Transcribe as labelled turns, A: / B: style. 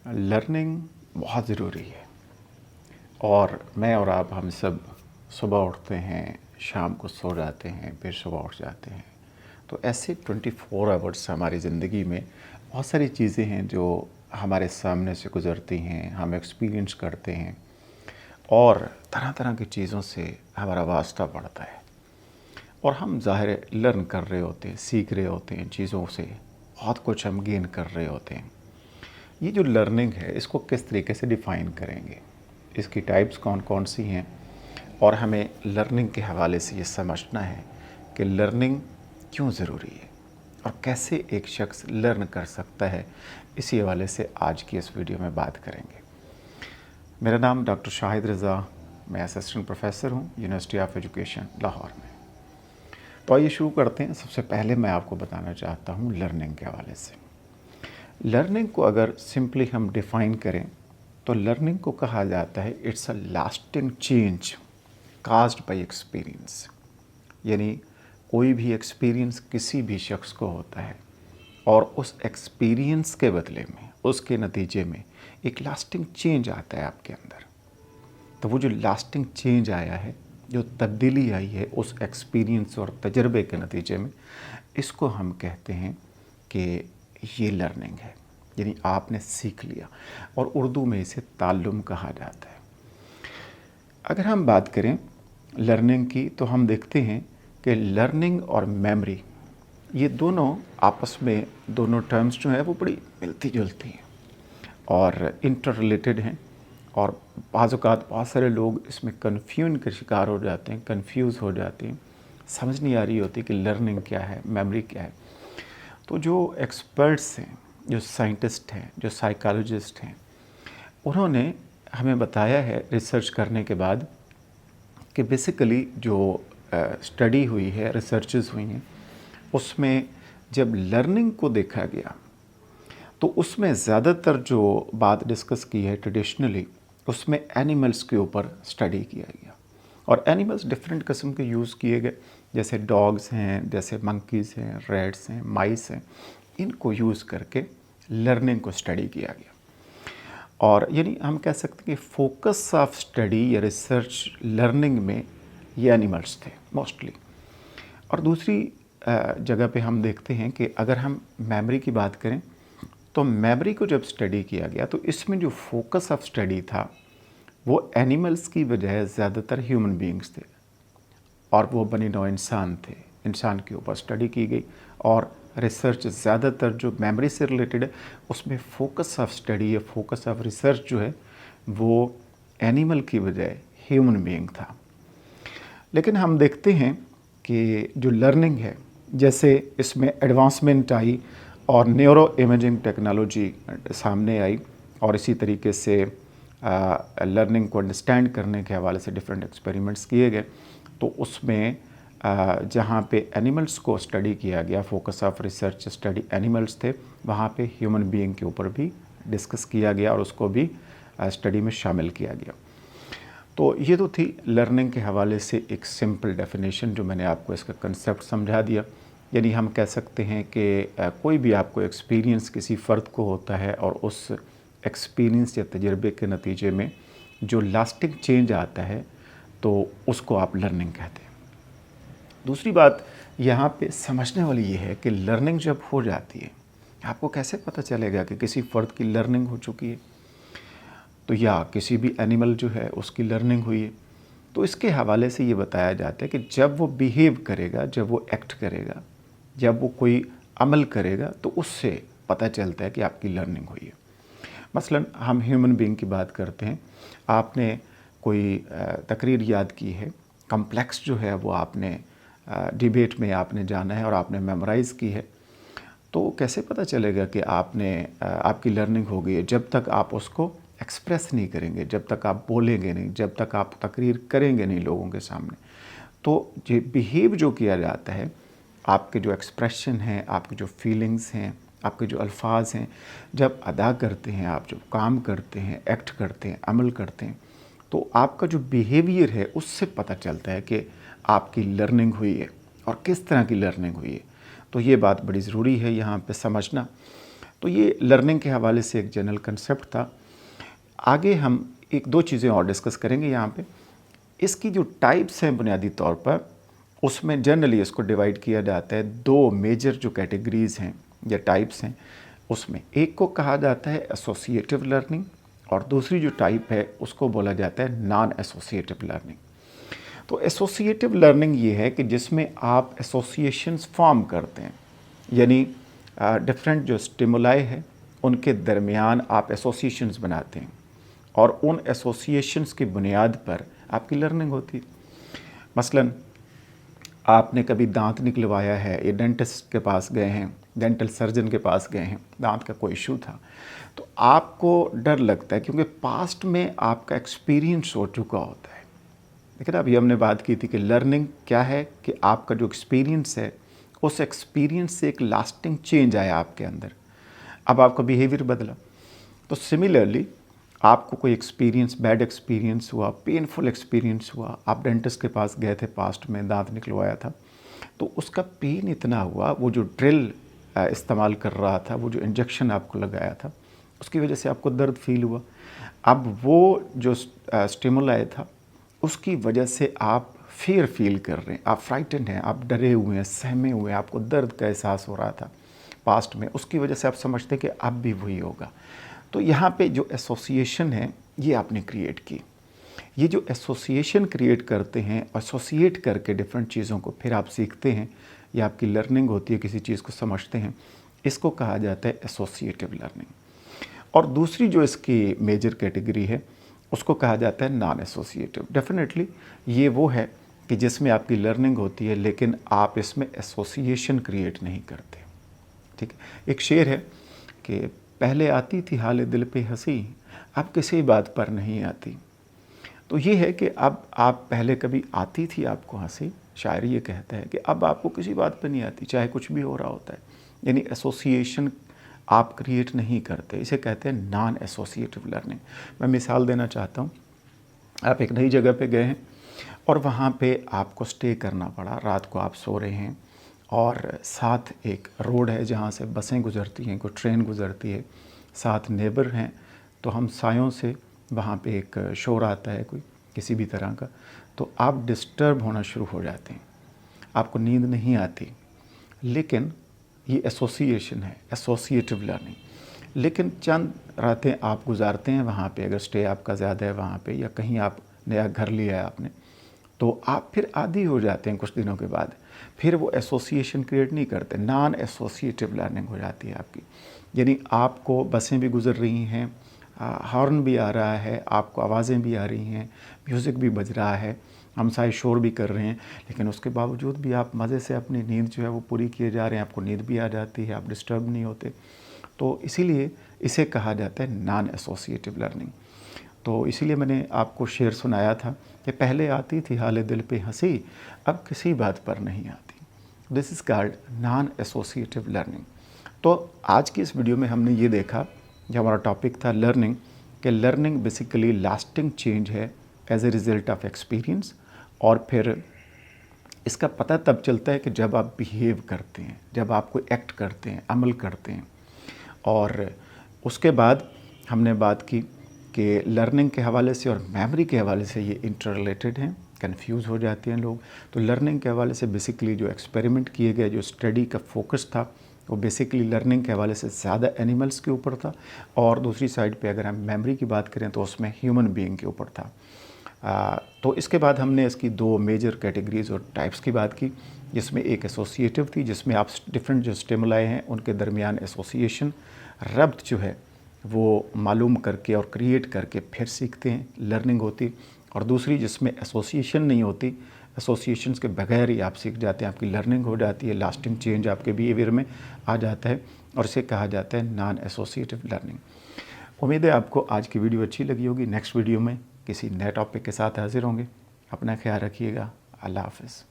A: Learning बहुत ज़रूरी है और मैं और आप हम सब सुबह उठते हैं, शाम को सो जाते हैं, फिर सुबह उठ जाते हैं। तो ऐसे 24 आवर्स हमारी ज़िंदगी में बहुत सारी चीज़ें हैं जो हमारे सामने से गुज़रती हैं, हम एक्सपीरियंस करते हैं और तरह तरह की चीज़ों से हमारा वास्ता पड़ता है और हम ज़ाहिर है लर्न कर रहे होते हैं, सीख रहे होते हैं चीज़ों से, बहुत कुछ हम गेन कर रहे होते हैं। ये जो लर्निंग है इसको किस तरीके से डिफ़ाइन करेंगे, इसकी टाइप्स कौन कौन सी हैं और हमें लर्निंग के हवाले से ये समझना है कि लर्निंग क्यों ज़रूरी है और कैसे एक शख्स लर्न कर सकता है। इसी हवाले से आज की इस वीडियो में बात करेंगे। मेरा नाम डॉक्टर शाहिद रज़ा, मैं असिस्टेंट प्रोफेसर हूँ यूनिवर्सिटी ऑफ एजुकेशन लाहौर में। तो आइए शुरू करते हैं। सबसे पहले मैं आपको बताना चाहता हूँ लर्निंग के हवाले से। लर्निंग को अगर सिंपली हम डिफ़ाइन करें तो लर्निंग को कहा जाता है it's a lasting change caused by experience. यानी कोई भी एक्सपीरियंस किसी भी शख्स को होता है और उस एक्सपीरियंस के बदले में, उसके नतीजे में एक लास्टिंग चेंज आता है आपके अंदर। तो वो जो लास्टिंग चेंज आया है, जो तब्दीली आई है उस एक्सपीरियंस और तजर्बे के नतीजे में, इसको हम कहते हैं कि ये लर्निंग है। यानी आपने सीख लिया और उर्दू में इसे ताल्लुम कहा जाता है। अगर हम बात करें लर्निंग की तो हम देखते हैं कि लर्निंग और मेमोरी, ये दोनों आपस में, दोनों टर्म्स जो हैं वो बड़ी मिलती जुलती हैं और इंटर रिलेटेड हैं और बाज़ औक़ात बहुत सारे लोग इसमें कन्फ्यूजन के शिकार हो जाते हैं, कंफ्यूज हो जाते हैं, समझ नहीं आ रही होती कि लर्निंग क्या है, मेमोरी क्या है। तो जो एक्सपर्ट्स हैं, जो साइंटिस्ट हैं, जो साइकोलॉजिस्ट हैं, उन्होंने हमें बताया है रिसर्च करने के बाद कि बेसिकली जो स्टडी हुई है, रिसर्चेस हुई हैं, उसमें जब लर्निंग को देखा गया तो उसमें ज़्यादातर जो बात डिस्कस की है ट्रेडिशनली, उसमें एनिमल्स के ऊपर स्टडी किया गया और एनिमल्स डिफरेंट किस्म के यूज़ किए गए, जैसे डॉग्स हैं, जैसे मंकीज़ हैं, रैट्स हैं, माइस हैं। इनको यूज़ करके लर्निंग को स्टडी किया गया और यानी हम कह सकते हैं कि फोकस ऑफ स्टडी या रिसर्च लर्निंग में ये एनिमल्स थे मोस्टली। और दूसरी जगह पे हम देखते हैं कि अगर हम मेमोरी की बात करें तो मेमोरी को जब स्टडी किया गया तो इसमें जो फोकस ऑफ स्टडी था वो एनिमल्स की बजाय ज़्यादातर ह्यूमन बीइंग्स थे और वो बनी नौ इंसान थे। इंसान के ऊपर स्टडी की गई और रिसर्च ज़्यादातर जो मेमोरी से रिलेटेड है उसमें फ़ोकस ऑफ स्टडी या फोकस ऑफ रिसर्च जो है वो एनिमल की बजाय ह्यूमन बीइंग था। लेकिन हम देखते हैं कि जो लर्निंग है, जैसे इसमें एडवांसमेंट आई और न्यूरो इमेजिंग टेक्नोलॉजी सामने आई और इसी तरीके से लर्निंग को अंडरस्टैंड करने के हवाले से डिफरेंट एक्सपेरिमेंट्स किए गए। तो उसमें जहाँ पे एनिमल्स को स्टडी किया गया, focus of research study animals थे, वहाँ पे ह्यूमन बीइंग के ऊपर भी डिस्कस किया गया और उसको भी स्टडी में शामिल किया गया। तो ये तो थी लर्निंग के हवाले से एक सिंपल डेफिनेशन जो मैंने आपको इसका कंसेप्ट समझा दिया। यानी हम कह सकते हैं कि कोई भी आपको एक्सपीरियंस किसी फ़र्द को होता है और उस एक्सपीरियंस या तजर्बे के नतीजे में जो लास्टिंग चेंज आता है तो उसको आप लर्निंग कहते हैं। दूसरी बात यहाँ पे समझने वाली ये है कि लर्निंग जब हो जाती है, आपको कैसे पता चलेगा कि किसी फ़र्द की लर्निंग हो चुकी है तो या किसी भी एनिमल जो है उसकी लर्निंग हुई है। तो इसके हवाले से ये बताया जाता है कि जब वो बिहेव करेगा, जब वो एक्ट करेगा, जब वो कोई अमल करेगा तो उससे पता चलता है कि आपकी लर्निंग हुई है। मसलन हम ह्यूमन बीइंग की बात करते हैं, आपने कोई तकरीर याद की है, कॉम्प्लेक्स जो है वो आपने डिबेट में आपने जाना है और आपने मेमोराइज़ की है, तो कैसे पता चलेगा कि आपने आपकी लर्निंग हो गई है? जब तक आप उसको एक्सप्रेस नहीं करेंगे, जब तक आप बोलेंगे नहीं, जब तक आप तकरीर करेंगे नहीं लोगों के सामने। तो ये बिहेव जो किया जाता है, आपके जो एक्सप्रेशन हैं, आपकी जो फीलिंग्स हैं, आपके जो अल्फाज हैं, जब अदा करते हैं, आप जब काम करते हैं, एक्ट करते हैं, अमल करते हैं, तो आपका जो बिहेवियर है उससे पता चलता है कि आपकी लर्निंग हुई है और किस तरह की लर्निंग हुई है। तो ये बात बड़ी ज़रूरी है यहाँ पे समझना। तो ये लर्निंग के हवाले से एक जनरल कंसेप्ट था। आगे हम एक दो चीज़ें और डिस्कस करेंगे यहाँ पे। इसकी जो टाइप्स हैं बुनियादी तौर पर, उसमें जनरली इसको डिवाइड किया जाता है दो मेजर जो कैटेगरीज़ हैं या टाइप्स हैं उसमें। एक को कहा जाता है एसोसिएटिव लर्निंग और दूसरी जो टाइप है उसको बोला जाता है नॉन एसोसिएटिव लर्निंग। तो एसोसिएटिव लर्निंग ये है कि जिसमें आप एसोसिएशंस फॉर्म करते हैं, यानी डिफरेंट जो स्टिमुलाई है उनके दरमियान आप एसोसिएशंस बनाते हैं और उन एसोसिएशंस की बुनियाद पर आपकी लर्निंग होती है। मसलन आपने कभी दांत निकलवाया है या डेंटिस्ट के पास गए हैं, डेंटल सर्जन के पास गए हैं, दांत का कोई इशू था, तो आपको डर लगता है क्योंकि पास्ट में आपका एक्सपीरियंस हो चुका होता है। लेकिन अभी हमने बात की थी कि लर्निंग क्या है कि आपका जो एक्सपीरियंस है उस एक्सपीरियंस से एक लास्टिंग चेंज आया आपके अंदर, अब आपका बिहेवियर बदला। तो सिमिलरली आपको कोई एक्सपीरियंस, बैड एक्सपीरियंस हुआ, पेनफुल एक्सपीरियंस हुआ, आप डेंटिस्ट के पास गए थे, पास्ट में दांत निकलवाया था, तो उसका पेन इतना हुआ, वो जो ड्रिल इस्तेमाल कर रहा था, वो जो इंजेक्शन आपको लगाया था, उसकी वजह से आपको दर्द फील हुआ। अब वो जो स्टिमुलाई था उसकी वजह से आप फियर फील कर रहे हैं, आप फ्राइटन हैं, आप डरे हुए हैं, सहमे हुए हैं, आपको दर्द का एहसास हो रहा था पास्ट में, उसकी वजह से आप समझते हैं कि अब भी वही होगा। तो यहाँ पे जो एसोसिएशन है ये आपने क्रिएट की। ये जो एसोसिएशन क्रिएट करते हैं, एसोसिएट करके डिफरेंट चीज़ों को फिर आप सीखते हैं या आपकी लर्निंग होती है, किसी चीज़ को समझते हैं, इसको कहा जाता है एसोसिएटिव लर्निंग। और दूसरी जो इसकी मेजर कैटेगरी है उसको कहा जाता है नॉन एसोसिएटिव। डेफिनेटली ये वो है कि जिसमें आपकी लर्निंग होती है लेकिन आप इसमें एसोसिएशन क्रिएट नहीं करते। ठीक है, एक शेर है कि पहले आती थी हाले दिल पे हंसी, अब किसी बात पर नहीं आती। तो ये है कि अब आप पहले कभी आती थी आपको हंसी, शायर ये कहता है कि अब आपको किसी बात पर नहीं आती, चाहे कुछ भी हो रहा होता है। यानी एसोसिएशन आप क्रिएट नहीं करते, इसे कहते हैं नॉन एसोसिएटिव लर्निंग। मैं मिसाल देना चाहता हूँ, आप एक नई जगह पे गए हैं और वहाँ पे आपको स्टे करना पड़ा, रात को आप सो रहे हैं और साथ एक रोड है जहाँ से बसें गुज़रती हैं, कोई ट्रेन गुज़रती है, साथ नेबर हैं, तो हम सायों से वहाँ पे एक शोर आता है कोई किसी भी तरह का, तो आप डिस्टर्ब होना शुरू हो जाते हैं, आपको नींद नहीं आती। लेकिन ये एसोसिएशन है, एसोसिएटिव लर्निंग। लेकिन चंद रातें आप गुजारते हैं वहाँ पे, अगर स्टे आपका ज़्यादा है वहाँ पे, या कहीं आप नया घर लिया है आपने, तो आप फिर आदी हो जाते हैं कुछ दिनों के बाद, फिर वो एसोसिएशन क्रिएट नहीं करते, नॉन एसोसिएटिव लर्निंग हो जाती है आपकी। यानी आपको बसें भी गुजर रही हैं, हॉर्न भी आ रहा है, आपको आवाज़ें भी आ रही हैं, म्यूज़िक भी बज रहा है, हमसाए शोर भी कर रहे हैं, लेकिन उसके बावजूद भी आप मज़े से अपनी नींद जो है वो पूरी किए जा रहे हैं, आपको नींद भी आ जाती है, आप डिस्टर्ब नहीं होते। तो इसीलिए इसे कहा जाता है नॉन एसोसिएटिव लर्निंग। तो इसीलिए मैंने आपको शेर सुनाया था कि पहले आती थी हाले दिल पे हंसी, अब किसी बात पर नहीं आती। This is called non associative learning. तो आज की इस वीडियो में हमने ये देखा, जो हमारा टॉपिक था लर्निंग, कि लर्निंग बेसिकली लास्टिंग चेंज है as a result of experience, और फिर इसका पता तब चलता है कि जब आप बिहेव करते हैं, जब आप कोई एक्ट करते हैं, अमल करते हैं। और उसके बाद हमने बात की कि लर्निंग के हवाले से और मेमोरी के हवाले से ये इंटर रिलेटेड हैं, कंफ्यूज हो जाते हैं लोग। तो लर्निंग के हवाले से बेसिकली जो एक्सपेरिमेंट किए गए, जो स्टडी का फोकस था, वो बेसिकली लर्निंग के हवाले से ज़्यादा एनिमल्स के ऊपर था, और दूसरी साइड पे अगर हम मेमोरी की बात करें तो उसमें ह्यूमन बीइंग के ऊपर था। तो इसके बाद हमने इसकी दो मेजर कैटेगरीज और टाइप्स की बात की, जिसमें एक एसोसिएटिव थी, जिसमें आप डिफरेंट जो स्टिमुलाई हैं उनके दरमियान एसोसिएशन, रब्त जो है वो मालूम करके और क्रिएट करके फिर सीखते हैं, लर्निंग होती। और दूसरी जिसमें एसोसिएशन नहीं होती, एसोसिएशंस के बगैर ही आप सीख जाते हैं, आपकी लर्निंग हो जाती है, लास्टिंग चेंज आपके बिहेवियर में आ जाता है, और इसे कहा जाता है नॉन एसोसिएटिव लर्निंग। उम्मीद है आपको आज की वीडियो अच्छी लगी होगी। नेक्स्ट वीडियो में किसी नए टॉपिक के साथ हाजिर होंगे। अपना ख्याल रखिएगा। अल्लाह हाफ़िज़।